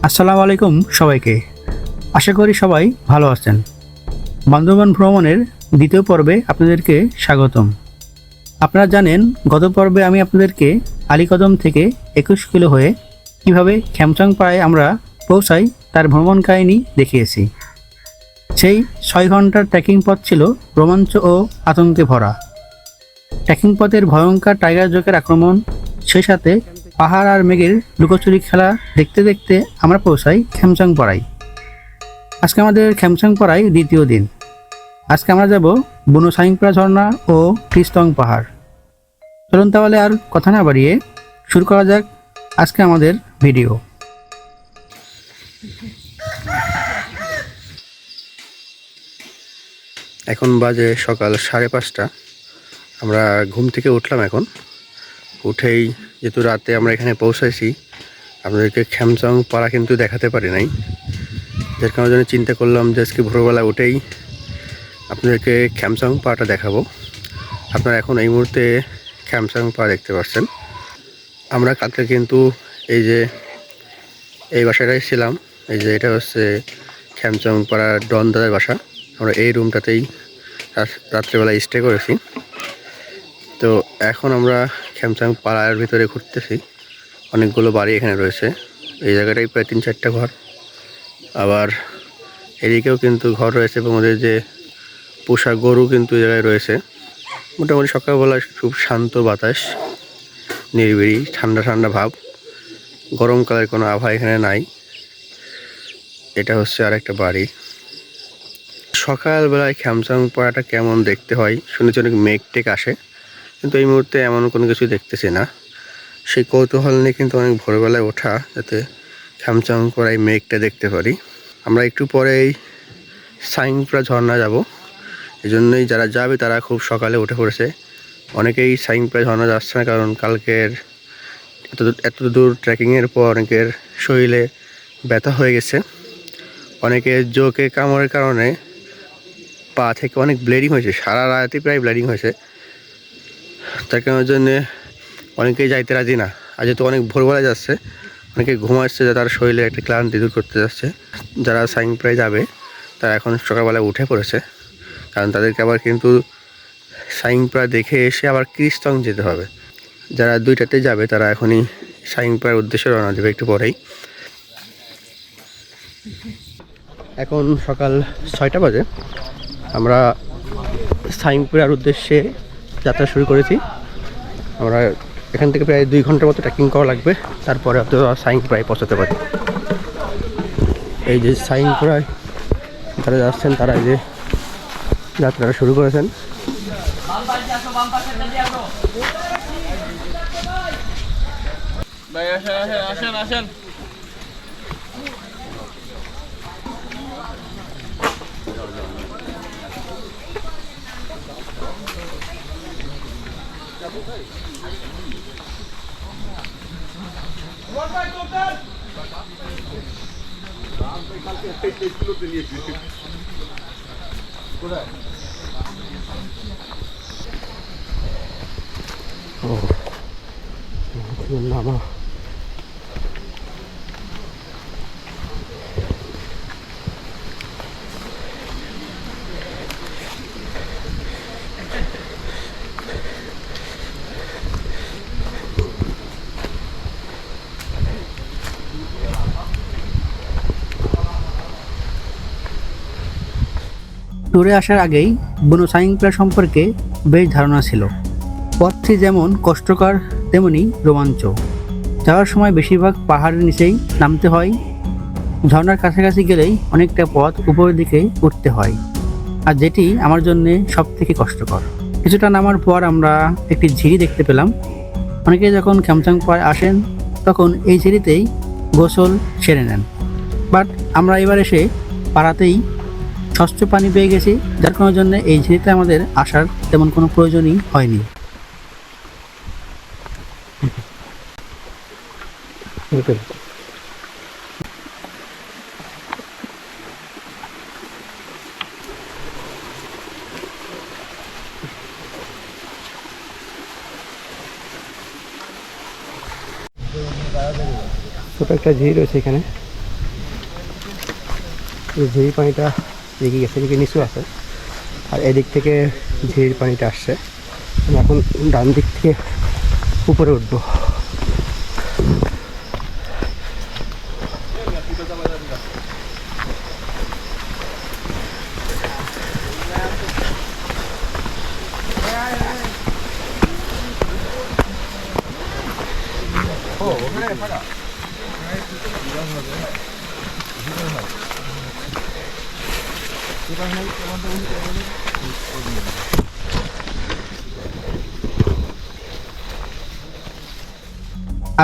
আসসালামু আলাইকুম সবাইকে। আশা করি সবাই ভালো আছেন। বান্দরবান ভ্রমণের দ্বিতীয় পর্বে আপনাদেরকে স্বাগতম। আপনারা জানেন গত পর্বে আমি আপনাদেরকে আলীকদম থেকে 21 কিলো হয়ে কিভাবে খ্যামচাং পাড়ায় আমরা পৌঁছাই তার ভ্রমণ কাহিনী দেখিয়েছি। সেই 6 ঘন্টার ট্রেকিং পথ ছিল রোমাঞ্চ ও আতঙ্কে ভরা। ট্রেকিং পথের ভয়ঙ্কর টাইগার জোকের আক্রমণ, সেই সাথে পাহাড় আর মেঘের লুকোচুরি খেলা দেখতে দেখতে আমরা পৌঁছাই খ্যামচাং পাড়ায়। আজকে আমাদের খ্যামচাং পাড়ায় দ্বিতীয় দিন। আজকে আমরা যাব বুনো সাইংপাড়া ঝর্ণা ও টিস্তং পাহাড়। চলুন তাহলে আর কথা না বাড়িয়ে শুরু করা যাক আজকে আমাদের ভিডিও। এখন বাজে সকাল 5:30। আমরা ঘুম থেকে উঠলাম। এখন উঠেই যেহেতু রাতে আমরা এখানে পৌঁছাইছি, আপনাদেরকে খ্যামচাং পাড়া কিন্তু দেখাতে পারি নাই, যার কারণে চিন্তা করলাম যে আজকে ভোরবেলা উঠেই আপনাদেরকে খ্যামচাং পাড়াটা দেখাবো। আপনারা এখন এই মুহূর্তে খ্যামচাং পাড়া দেখতে পাচ্ছেন। আমরা কালকে কিন্তু এই বাসাটাই ছিলাম। এই যে এটা হচ্ছে খ্যামচাং পাড়ার ডন দাদার বাসা। আমরা এই রুমটাতেই রাত্রেবেলা স্টে করেছি। তো এখন আমরা খ্যামচাং পাড়ার ভিতরে ঘুরতেছি। অনেকগুলো বাড়ি এখানে রয়েছে। এই জায়গাটাই প্রায় 3-4টা ঘর। আবার এদিকেও কিন্তু ঘর রয়েছে এবং ওদের যে পোষা গরু কিন্তু এই জায়গায় রয়েছে। মোটামুটি সকালবেলা খুব শান্ত বাতাস, নিরিবিলি, ঠান্ডা ঠান্ডা ভাব। গরমকালের কোনো আবহাওয়া এখানে নাই। এটা হচ্ছে আর একটা বাড়ি। সকালবেলায় খ্যামচাং পাড়াটা কেমন দেখতে হয় শুনেছি, অনেক মেঘ টেক আসে, কিন্তু এই মুহূর্তে এমন কোনো কিছু দেখতেছি না। সেই কৌতূহল নিয়ে কিন্তু অনেক ভোরবেলায় ওঠা, যাতে খ্যামচাং পাড়ায় মেঘটা দেখতে পারি। আমরা একটু পরেই সাইংপাড়া ঝর্ণা যাব। এই জন্যই যারা যাবে তারা খুব সকালে উঠে পড়েছে। অনেকেই সাইংপাড়া ঝর্ণা যাচ্ছে না, কারণ কালকের এত দূর ট্রেকিংয়ের পর অনেকের শরীরে ব্যথা হয়ে গেছে। অনেকের জোকে কামড়ের কারণে পা থেকে অনেক ব্লিডিং হয়েছে, সারা রাতই প্রায় ব্লিডিং হয়েছে। তার কারণের জন্যে অনেকেই যাইতে রাজি না। আর যেহেতু অনেক ভোরবেলায় যাচ্ছে, অনেকে ঘুমাচ্ছে, যে তার শরীরে একটা ক্লান্তি দূর করতে যাচ্ছে। যারা সাইংপাড়ায় যাবে তারা এখন সকালবেলায় উঠে পড়েছে, কারণ তাদেরকে আবার কিন্তু সাইংপাড়া দেখে এসে আবার ক্রিস্তং যেতে হবে। যারা 2টাতে যাবে তারা এখনই সাইংপাড়ার উদ্দেশ্যে রওনা দেবে একটু পরেই। এখন সকাল 6টা বাজে। আমরা সাইংপাড়ার উদ্দেশ্যে যাত্রা শুরু করেছি। আমরা এখান থেকে প্রায় 2 ঘন্টার মতো ট্রেকিং করা লাগবে, তারপরে হয়তো সাইংপাড়ায় পৌঁছাতে পারি। এই যে সাইংপাড়ায় যারা যাচ্ছেন তারা এই যে যাত্রাটা শুরু করেছেন। আসেন। নামা ট্যুরে আসার আগেই বুনো সাইংপাড়া সম্পর্কে বেশ ধারণা ছিল। পথটি যেমন কষ্টকর তেমনি রোমাঞ্চ। যাওয়ার সময় বেশিরভাগ পাহাড়ের নিচেই নামতে হয়। ঝর্ণার কাছাকাছি গেলেই অনেকটা পথ উপরের দিকে উঠতে হয়, আর যেটি আমার জন্যে সব থেকে কষ্টকর। কিছুটা নামার পর আমরা একটি ঝিরি দেখতে পেলাম। অনেকে যখন খ্যামচাং পাড়ায় আসেন তখন এই ঝিরিতেই গোসল সেরে নেন, বাট আমরা এবার এসে পাড়াতেই স্বচ্ছ পানি পেয়ে গেছি, যার কোনো জন্য এই ঝিরিতে আমাদের আসার তেমন কোনো প্রয়োজনই হয়নি। ছোট একটা ঝিল রয়েছে এখানে। এই ঝিরির পানিটা এদিকে গেছে, এদিকে নিচু আছে, আর এদিক থেকে ঝিরির পানিটা আসছে। আমি এখন ডান দিক থেকে উপরে উঠবো।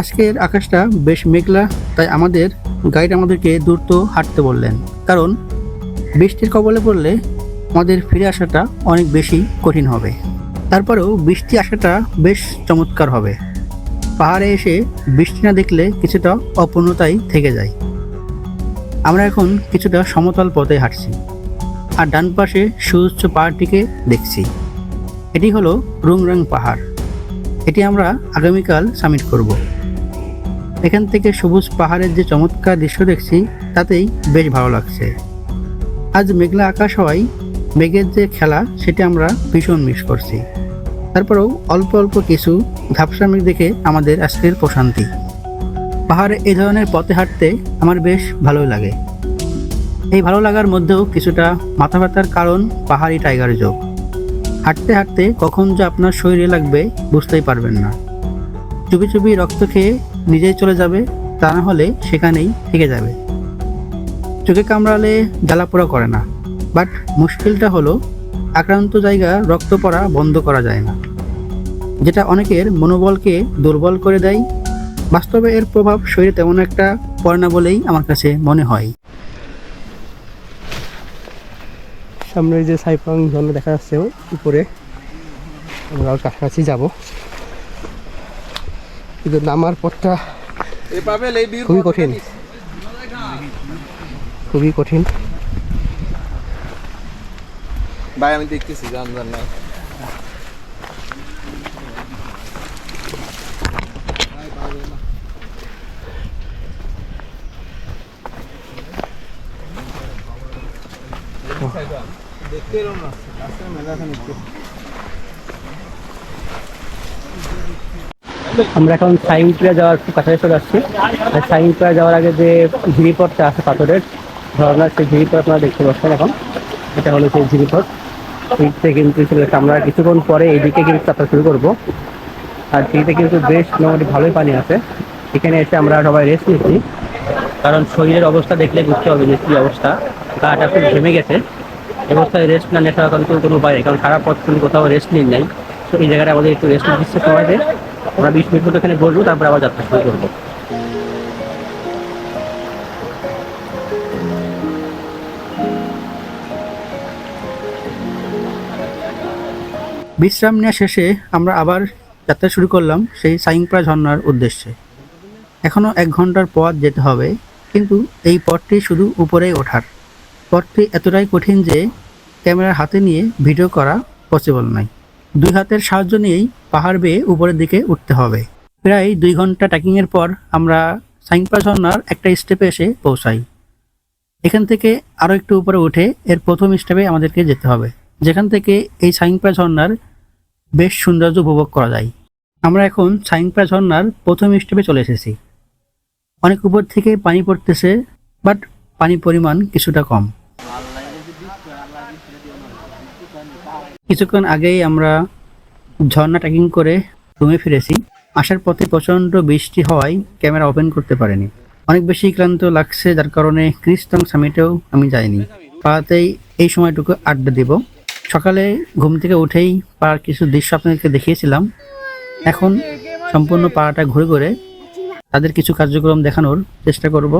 আজকের আকাশটা বেশ মেঘলা, তাই আমাদের গাইড আমাদেরকে দ্রুত হাঁটতে বললেন, কারণ বৃষ্টির কবলে পড়লে আমাদের ফিরে আসাটা অনেক বেশি কঠিন হবে। তারপরেও বৃষ্টি আসাটা বেশ চমৎকার হবে। পাহাড়ে এসে বৃষ্টি না দেখলে কিছুটা অপূর্ণতাই থেকে যায়। আমরা এখন কিছুটা সমতল পথে হাঁটছি, আর ডান পাশে সুউচ্চ পাহাড়টিকে দেখছি। এটি হলো রুংরাং পাহাড়। এটি আমরা আগামীকাল সামিট করব। এখান থেকে সবুজ পাহাড়ের যে চমৎকার দৃশ্য দেখছি, তাতেই বেশ ভালো লাগছে। আজ মেঘলা আকাশ হওয়ায় মেঘের যে খেলা, সেটা আমরা ভীষণ মিস করছি। তারপরেও অল্প অল্প কিছু ঝাপসা মেঘ দেখে আমাদের আজকের প্রশান্তি। পাহাড়ে এই ধরনের পথে হাঁটতে আমার বেশ ভালোই লাগে। এই ভালো লাগার মধ্যেও কিছুটা মাথা ব্যথার কারণ পাহাড়ি টাইগার জোক। হাঁটতে হাঁটতে কখন যে আপনার শরীরে লাগবে বুঝতেই পারবেন না। চুপি চুপি রক্ত খেয়ে নিজেই চলে যাবে, তা না হলে সেখানেই থেকে যাবে। চোখে কামড়ালে জ্বালাপোড়া করে না, বাট মুশকিলটা হলো আক্রান্ত জায়গা রক্ত পড়া বন্ধ করা যায় না, যেটা অনেকের মনোবলকে দুর্বল করে দেয়। বাস্তবে এর প্রভাব শরীরে তেমন একটা পড়ে না বলেই আমার কাছে মনে হয়। সামনে যে সাইপাং ঝর্ণা দেখা যাচ্ছে উপরে, আমরা কাছাকাছি যাব, কিন্তু নামার পথটা খুবই কঠিন, খুবই কঠিন। ভাই আমি দেখতেছি জান নাই দেখতে এলাম না আজকে মেলা খান একটু। আমরা এখন সাইনপুরা যাওয়ার খুব কাছাকাছি চলে আসছি। আর সাইনপুরা যাওয়ার আগে যে ঝিরিপথটা আছে পাথরের ঝর্ণার, সেই ঝিরিপথ আপনারা দেখতে পাচ্ছেন। এখন এটা হলো সেই ঝিরিপথ। এইদিকে কিন্তু আমরা কিছুক্ষণ পরে এইদিকে কিন্তু যাত্রা শুরু করবো। আর ঝিরিতে কিন্তু বেশ মোটামুটি ভালোই পানি আছে। এখানে এসে আমরা সবাই রেস্ট নিচ্ছি, কারণ শরীরের অবস্থা দেখলে বুঝতে হবে যে কী অবস্থা। গাটা খুব ঘেমে গেছে। অবস্থায় রেস্ট না নেওয়া কিন্তু কোনো উপায় নেই, কারণ সারা পথ কিন্তু কোথাও রেস্ট নিন নাই। তো এই জায়গাটা আমাদের একটু রেস্ট দিচ্ছে সময়তে। আমরা 20 মিনিট মতো এখানে বসবো, তারপর আবার যাত্রা শুরু করবো। বিশ্রাম নেওয়া শেষে আমরা আবার যাত্রা শুরু করলাম সেই সাইংপ্রা ঝর্ণার উদ্দেশ্যে। এখনও 1 ঘন্টার পথ যেতে হবে, কিন্তু এই পথটি শুধু উপরেই ওঠার। পথটি এতটাই কঠিন যে ক্যামেরা হাতে নিয়ে ভিডিও করা পসিবল নয়। 2 হাতের সাহায্য নিয়েই পাহাড় বেয়ে উপরের দিকে উঠতে হবে। প্রায় 2 ঘন্টা ট্রেকিংয়ের পর আমরা সাইংপ্রা ঝর্ণার একটা স্টেপে এসে পৌঁছাই। এখান থেকে আরও একটু উপরে উঠে এর প্রথম স্টেপে আমাদেরকে যেতে হবে, যেখান থেকে এই সাইংপ্রা ঝর্ণার বেশ সৌন্দর্য উপভোগ করা যায়। আমরা এখন সাইংপ্রা ঝর্ণার প্রথম স্টেপে চলে এসেছি। অনেক উপর থেকে পানি পড়তেছে, বাট পানির পরিমাণ কিছুটা কম। কিছুক্ষণ আগেই আমরা ঝর্ণা ট্রেকিং করে রুমে ফিরেছি। আসার পথে প্রচণ্ড বৃষ্টি হওয়ায় ক্যামেরা ওপেন করতে পারিনি। অনেক বেশি ক্লান্ত লাগছে, যার কারণে ক্রিস্টং সামিটেও আমি যাইনি। পাড়াতেই এই সময়টুকু আড্ডা দিব। সকালে ঘুম থেকে উঠেই পাড়ার কিছু দৃশ্য আপনাদেরকে দেখিয়েছিলাম। এখন সম্পূর্ণ পাড়াটা ঘুরে ঘুরে তাদের কিছু কার্যক্রম দেখানোর চেষ্টা করব।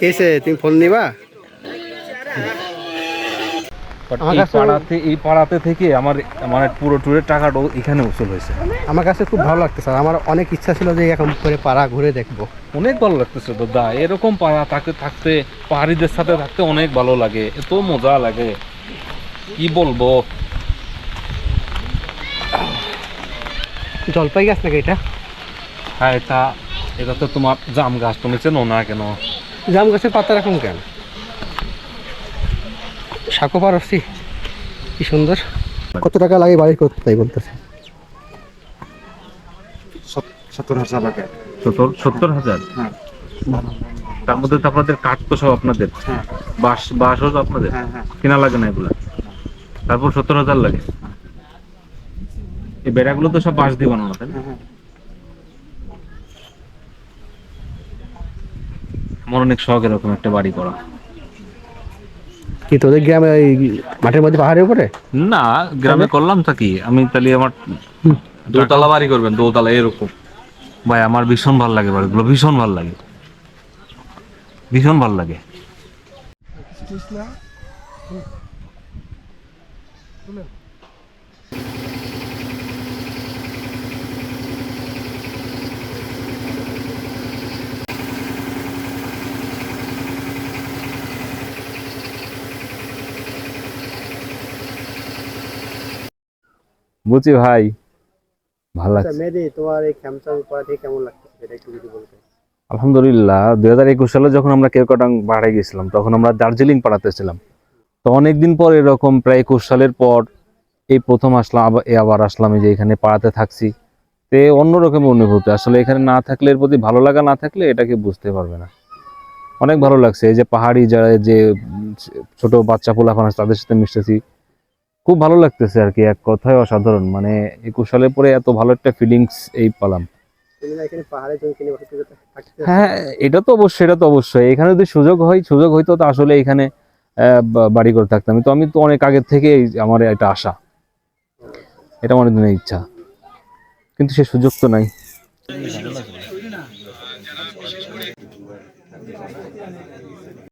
কেসে তুমি ফোন নিবা? এই পাড়াতে থেকে আমার মানে পুরো ট্যুরের টাকাটা এখানে উসুল হয়েছে। আমার কাছে খুব ভালো লাগতেছে। আমার অনেক ইচ্ছা ছিল যে এখন করে পাড়া ঘুরে দেখবো। অনেক ভালো লাগতেছে দাদা, এরকম পাড়া থাকতে পাহাড়িদের সাথে থাকতে অনেক ভালো লাগে, এত মজা লাগে কি বলবো। জলপাই গাছ নাকি এটা? হ্যাঁ, এটা এটা তো তোমার জাম গাছ, তুমি চেনো না কেন? জাম গাছের পাতা এরকম কেন? শাকও পারছি, কি সুন্দর। কত টাকা লাগে বাড়ি করতে তাই বলতেছে? 70,000 টাকা। 70,000? হ্যাঁ। তার মধ্যে তো আপনাদের কাঠ তো সব আপনাদের, হ্যাঁ বাঁশও তো আপনাদের, হ্যাঁ হ্যাঁ। কেনা লাগে না এগুলা? তারপর 70,000 লাগে? এই বেড়াগুলো তো সব বাঁশ দিয়ে বানানো, তাই না? হ্যাঁ। আমার অনেক শখ এরকম একটা বাড়ি করা। কি তোদের গ্রামে ওই মাঠের মধ্যে পাহাড়ের উপরে? না, গ্রামে করলাম তা কি, আমি তাহলে আমার দোতলা বাড়ি করবেন, দোতলা এরকম। ভাই আমার ভীষণ ভালো লাগে বাড়িগুলো, ভীষণ ভালো লাগে, ভীষণ ভালো লাগে। বুঝছি ভাই, ভালো লাগছে। মেহেদি, তোমার এই খ্যামচাং পড়া থেকে কেমন লাগতেছে সেটা একটু যদি বলতে। আলহামদুলিল্লাহ, 2021 সালে যখন আমরা কেরকটাং পাহাড়ে গেছিলাম তখন আমরা দার্জিলিং পাড়াতে ছিলাম। তো অনেকদিন পর এরকম প্রায় 21 সালের পর এই প্রথম আসলাম, আবার আসলাম এই যে এখানে পাড়াতে থাকছি। তে অন্যরকম অনুভূতি, আসলে এখানে না থাকলে, এর প্রতি ভালো লাগা না থাকলে এটাকে বুঝতে পারবে না। অনেক ভালো লাগছে, এই যে পাহাড়ি যারা যে ছোট বাচ্চা পোলাপান আছে তাদের সাথে মিশতেছি, খুব ভালো লাগতেছে আর কি। এক কথায় অসাধারণ, মানে 21 সালের পরে এত ভালো একটা ফিলিংস এই পেলাম। তুমি না এখানে পাহাড়ে জমি কিনে বসে থাকতে? হ্যাঁ, এটা তো অবশ্যই, এটা তো অবশ্যই। এখানে যদি সুযোগ হইতো তো আসলে এখানে বাড়ি করে থাকতাম। আমি তো অনেক আগের থেকেই আমার এটা আশা, এটা আমার দিনের ইচ্ছা, কিন্তু সে সুযোগ তো নাই।